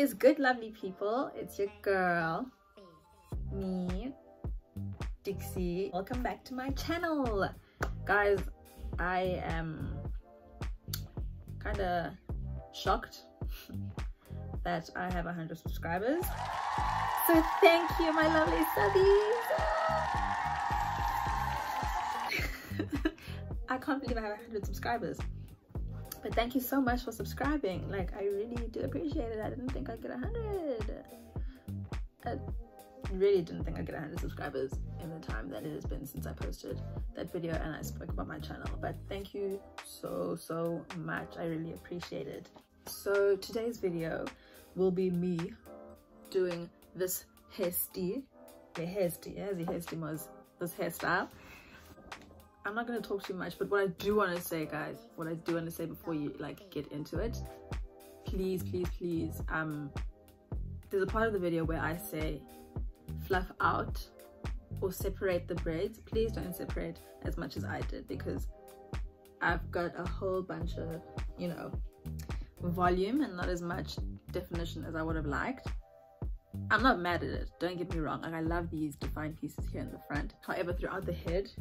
is good, lovely people? It's your girl, me, Dixie. Welcome back to my channel. Guys, I am kind of shocked that I have 100 subscribers. So thank you, my lovely subbies. I can't believe I have 100 subscribers. But thank you so much for subscribing. Like, I really do appreciate it. I didn't think I'd get 100. I really didn't think I'd get 100 subscribers in the time that it has been since I posted that video and I spoke about my channel. But thank you so much. I really appreciate it. So today's video will be me doing this hairstyle. This hairstyle. I'm not going to talk too much, but what I do want to say, guys, what I do want to say before you like get into it, please, there's a part of the video where I say fluff out or separate the braids. Please don't separate as much as I did, because I've got a whole bunch of, you know, volume and not as much definition as I would have liked. I'm not mad at it, don't get me wrong. Like, I love these defined pieces here in the front. However, throughout the head,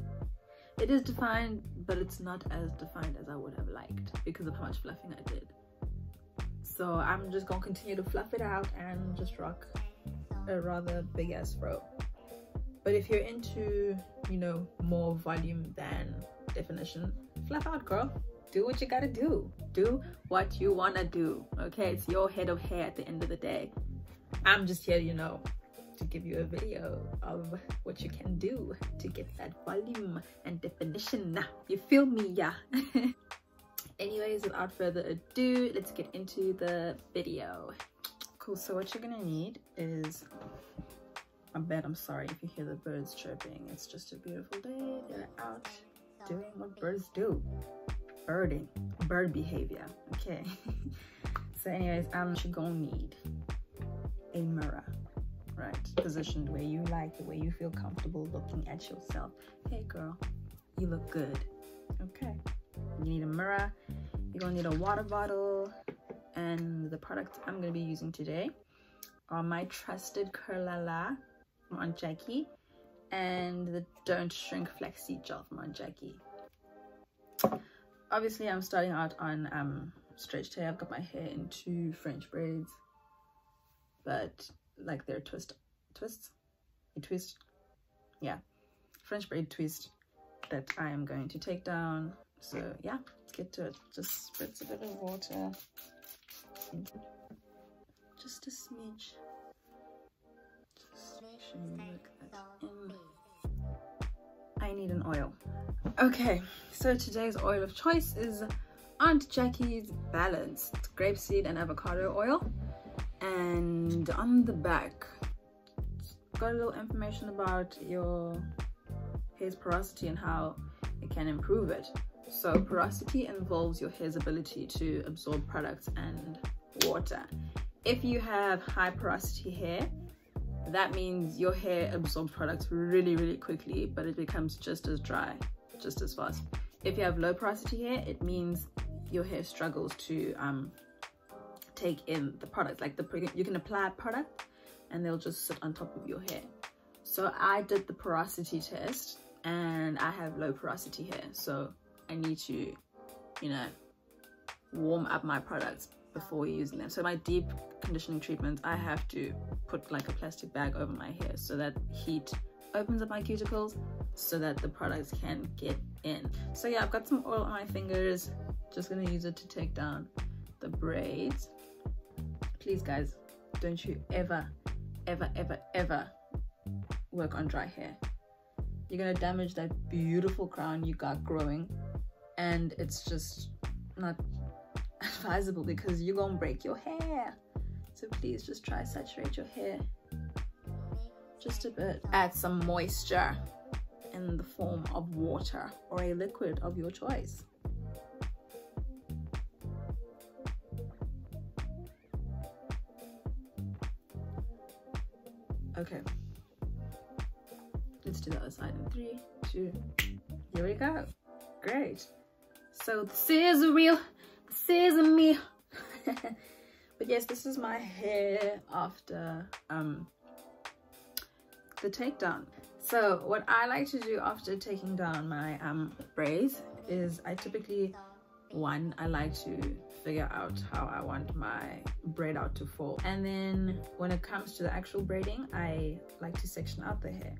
it is defined, but it's not as defined as I would have liked because of how much fluffing I did. So I'm just gonna continue to fluff it out and just rock a rather big ass fro. But if you're into, you know, more volume than definition, fluff out, girl. Do what you gotta do. Do what you wanna do. Okay, it's your head of hair at the end of the day. I'm just here, you know, to give you a video of what you can do to get that volume and definition. You feel me? Yeah. Anyways, without further ado, let's get into the video. Cool. So what you're gonna need is, I'm sorry if you hear the birds chirping. It's just a beautiful day. They're out doing what birds do. Birding. Bird behavior. Okay. So anyways, you're gonna need a mirror. Right, positioned where you like it, where you feel comfortable looking at yourself. Hey girl, you look good. Okay, you need a mirror, you're gonna need a water bottle, and the products I'm gonna be using today are my trusted Curlala from Aunt Jackie and the Don't Shrink Flaxseed Gel from Aunt Jackie. Obviously, I'm starting out on stretched hair. I've got my hair in 2 French braids, but like they're twist, yeah, French braid twist that I am going to take down. So yeah, let's get to it. Just spritz a bit of water, just a smidge, just make sure you work that in. I need an oil. Okay, so today's oil of choice is Aunt Jackie's Balanced Grapeseed and Avocado oil. And on the back, it's got a little information about your hair's porosity and how it can improve it. So porosity involves your hair's ability to absorb products and water. If you have high porosity hair, that means your hair absorbs products really quickly, but it becomes just as dry, just as fast. If you have low porosity hair, it means your hair struggles to take in the product. Like you can apply a product and they'll just sit on top of your hair. So I did the porosity test and I have low porosity hair, so I need to, you know, warm up my products before using them. So my deep conditioning treatments, I have to put like a plastic bag over my hair so that heat opens up my cuticles so that the products can get in. So yeah, I've got some oil on my fingers, just gonna use it to take down the braids. Please guys, don't you ever work on dry hair. You're gonna damage that beautiful crown you got growing, and it's just not advisable because you're gonna break your hair. So please just try saturate your hair just a bit. Add some moisture in the form of water or a liquid of your choice. Okay, let's do the other side in 3, 2, here we go. Great. So this is real, this is me. But yes, this is my hair after the takedown. So what I like to do after taking down my braids is I typically, I like to figure out how I want my braid out to fall, and then when it comes to the actual braiding, I like to section out the hair.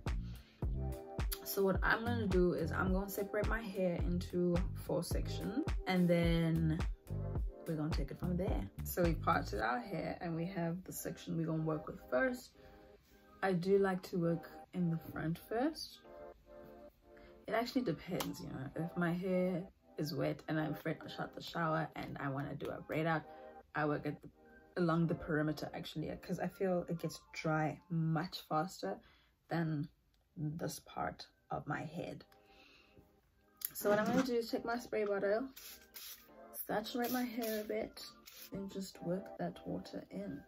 So what I'm going to do is I'm going to separate my hair into 4 sections, and then we're going to take it from there. So we parted our hair and we have the section we're going to work with first. I do like to work in the front first. It actually depends, you know, if my hair is wet and I'm fresh out the shower and I want to do a braid out, I work along the perimeter actually, because I feel it gets dry much faster than this part of my head. So what I'm going to do is take my spray bottle, saturate my hair a bit, and just work that water in.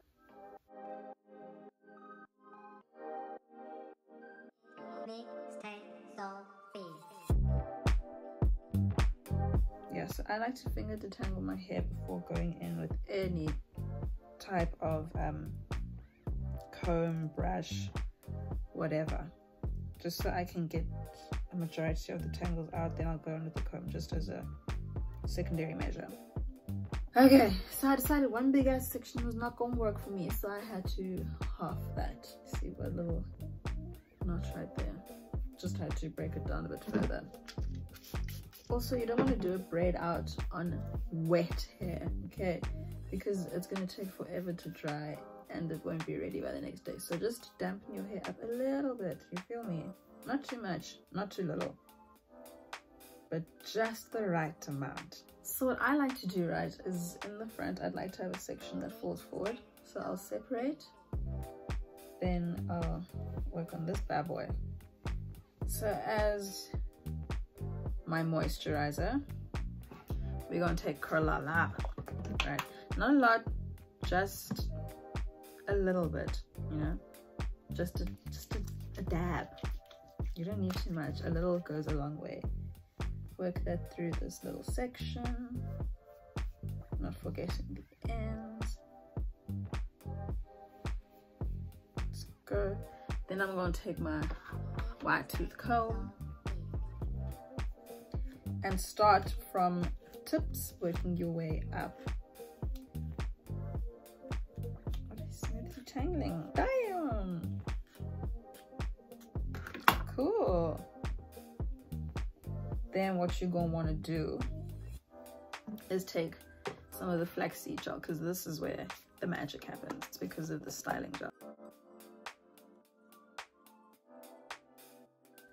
Yeah, so I like to finger detangle my hair before going in with any type of comb, brush, whatever, just so I can get a majority of the tangles out. Then I'll go in with the comb just as a secondary measure. Okay, so I decided one big ass section was not gonna work for me, so I had to half that. See what little notch right there, just had to break it down a bit further. Also, you don't want to do a braid out on wet hair, okay, because it's going to take forever to dry and it won't be ready by the next day. So just dampen your hair up a little bit, you feel me? Not too much, not too little, but just the right amount. So what I like to do, right, is in the front I'd like to have a section that falls forward, so I'll separate, then I'll work on this bad boy. So as my moisturizer, we're gonna take Curlala, right? Not a lot, just a little bit, you know, just a dab. You don't need too much. A little goes a long way. Work that through this little section, not forgetting the ends. Let's go. Then I'm going to take my wide tooth comb and start from tips, working your way up. What is smooth detangling? Damn! Cool. Then what you're gonna want to do is take some of the flaxseed gel, because this is where the magic happens. It's because of the styling gel.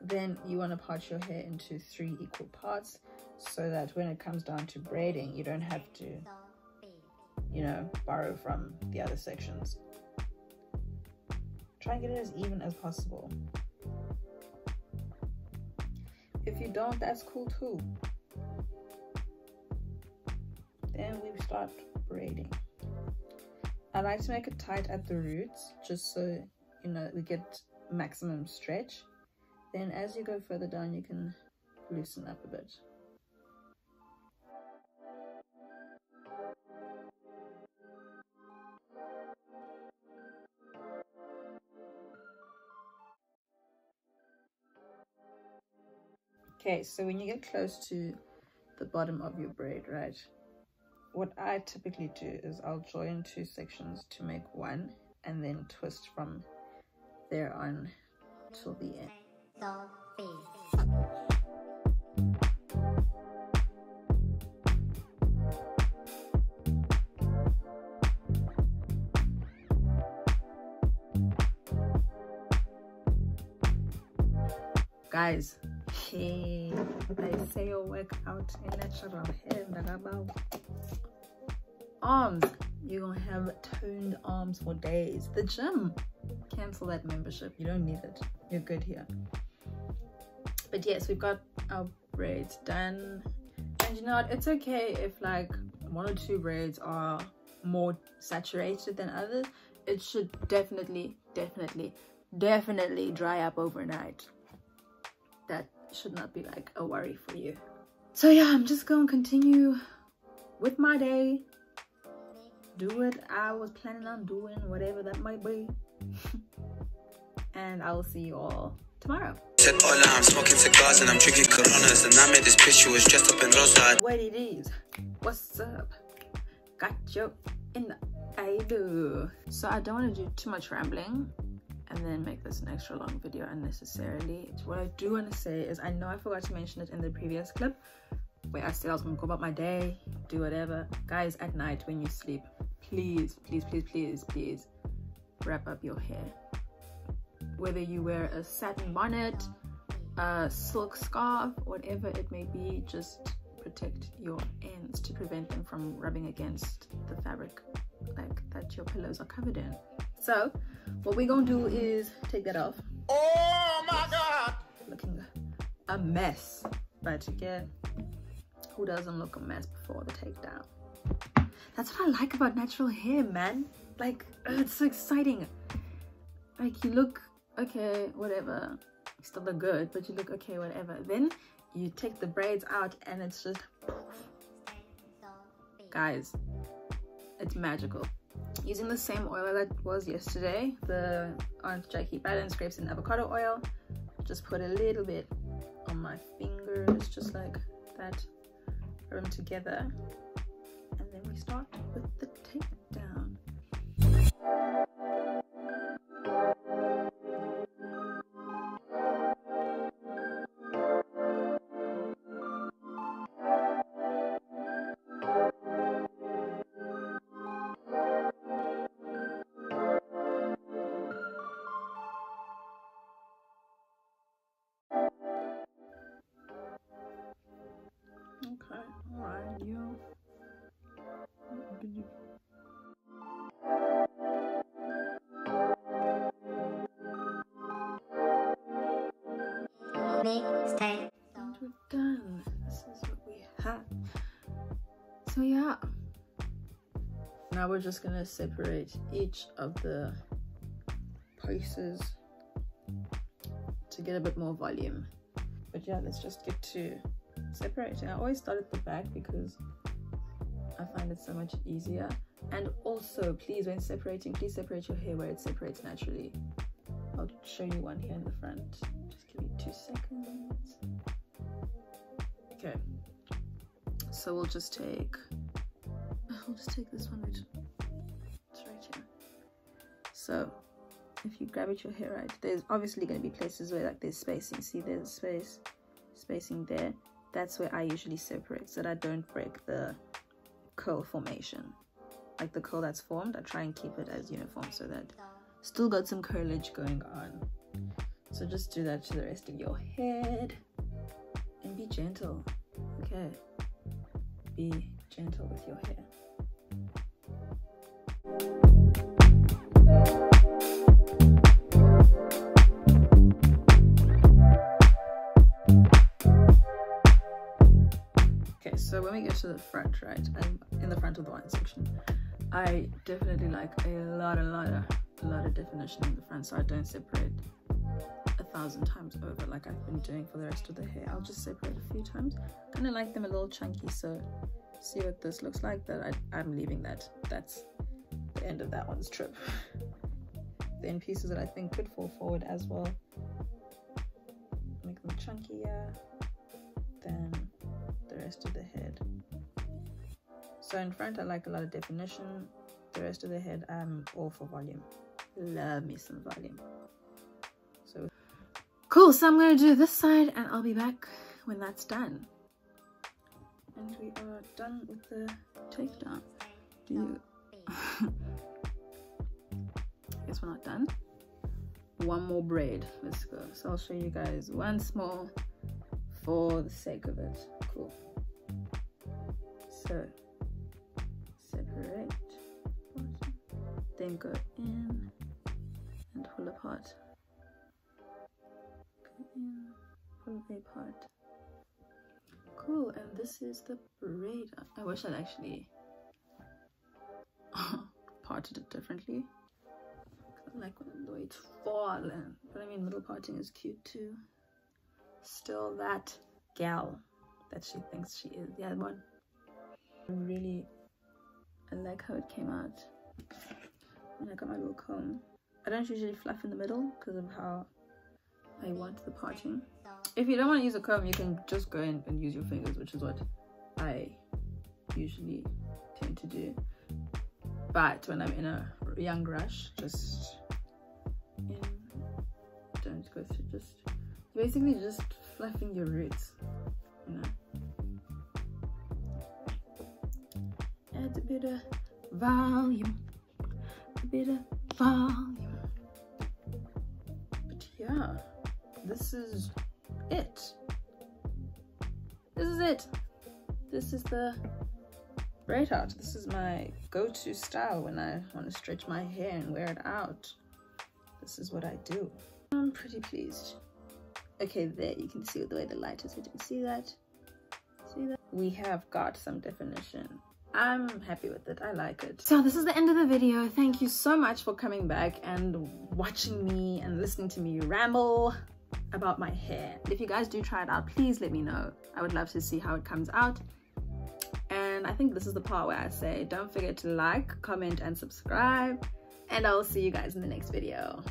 Then you want to part your hair into 3 equal parts, so that when it comes down to braiding, you don't have to, you know, borrow from the other sections. Try and get it as even as possible. If you don't, that's cool too. Then we start braiding. I like to make it tight at the roots, just so, you know, we get maximum stretch. Then as you go further down, you can loosen up a bit. Okay, so when you get close to the bottom of your braid, right, what I typically do is I'll join 2 sections to make one, and then twist from there on till the end. Guys, hey, they say you work out in natural hair. Arms, you're gonna have toned arms for days. The gym, cancel that membership, you don't need it, you're good here. But yes, we've got our braids done, and you know what, it's okay if like 1 or 2 braids are more saturated than others. It should definitely dry up overnight. That should not be like a worry for you. So yeah, I'm just gonna continue with my day, do what I was planning on doing, whatever that might be. And I will see you all tomorrow. Said hola, I'm smoking cigars and I'm drinking Coronas, and I made this picture was dressed up in rosa. What it is? What's up? Got you in the idea. So I don't want to do too much rambling and then make this an extra long video unnecessarily. What I do want to say is, I know I forgot to mention it in the previous clip where I said I was going to go about my day, do whatever. Guys, at night when you sleep, please, please, please, please, please wrap up your hair. Whether you wear a satin bonnet, a silk scarf, whatever it may be, just protect your ends to prevent them from rubbing against the fabric like that your pillows are covered in. So what we're gonna do is take that off. Oh my god, looking a mess, but again, who doesn't look a mess before the takedown? That's what I like about natural hair, man. Like, it's so exciting. Like, you look okay, whatever, you still look good, but you look okay, whatever. Then you take the braids out and it's just poof. Guys, it's magical. Using the same oil that was yesterday, the Aunt Jackie Balance Grapeseed and Avocado oil. Just put a little bit on my fingers, just like that. Rub them together, and then we start with the takedown. Okay, alright, you. And we're done. This is what we have. So yeah. Now we're just gonna separate each of the pieces to get a bit more volume. But yeah, let's just get to separating. I always start at the back because I find it so much easier. And also, please, when separating, please separate your hair where it separates naturally. I'll show you one here in the front. Just give me 2 seconds. Okay. So we'll just take this one. It's right here. So if you grab at your hair right, there's obviously going to be places where like there's spacing. See, there's spacing there. That's where I usually separate so that I don't break the curl formation. Like the curl that's formed, I try and keep it as uniform so that still got some curlage going on. So just do that to the rest of your head and be gentle. Okay, be gentle with your hair. Okay, so when we get to the front, right, I'm in the front of the line section, I definitely like a lot of definition in the front, so I don't separate 1,000 times over like I've been doing for the rest of the hair. I'll just separate a few times. Kind of like them a little chunky, so see what this looks like. That I'm leaving that. That's the end of that one's trip. Then pieces that I think could fall forward as well, make them chunkier than the rest of the head. So in front I like a lot of definition. The rest of the head I'm all for volume. Love me some volume. So cool, so I'm going to do this side and I'll be back when that's done. And we are done with the takedown. Guess we're not done. One more braid, let's go. So I'll show you guys once more for the sake of it. Cool. So separate, then go in and pull apart. Go in, pull apart. Cool, and this is the braid. I wish I'd actually parted it differently. I like when the way it's fallen, but I mean middle parting is cute too. Still that gal that she thinks she is. Yeah, one. I like how it came out. And I got my little comb. I don't usually fluff in the middle because of how I want the parting. If you don't want to use a comb, you can just go in and use your fingers, which is what I usually tend to do. But when I'm in a young rush, just don't go through, just basically just fluffing your roots, you know. Add a bit of volume, a bit of volume. But yeah, this is it. This is it. This is the braid out. This is my go-to style when I want to stretch my hair and wear it out. This is what I do. I'm pretty pleased. Okay, there you can see the way the light is hitting. See that? See that? We have got some definition. I'm happy with it. I like it. So this is the end of the video. Thank you so much for coming back and watching me and listening to me ramble about my hair. If you guys do try it out, please let me know. I would love to see how it comes out. And I think this is the part where I say don't forget to like, comment and subscribe, and I will see you guys in the next video.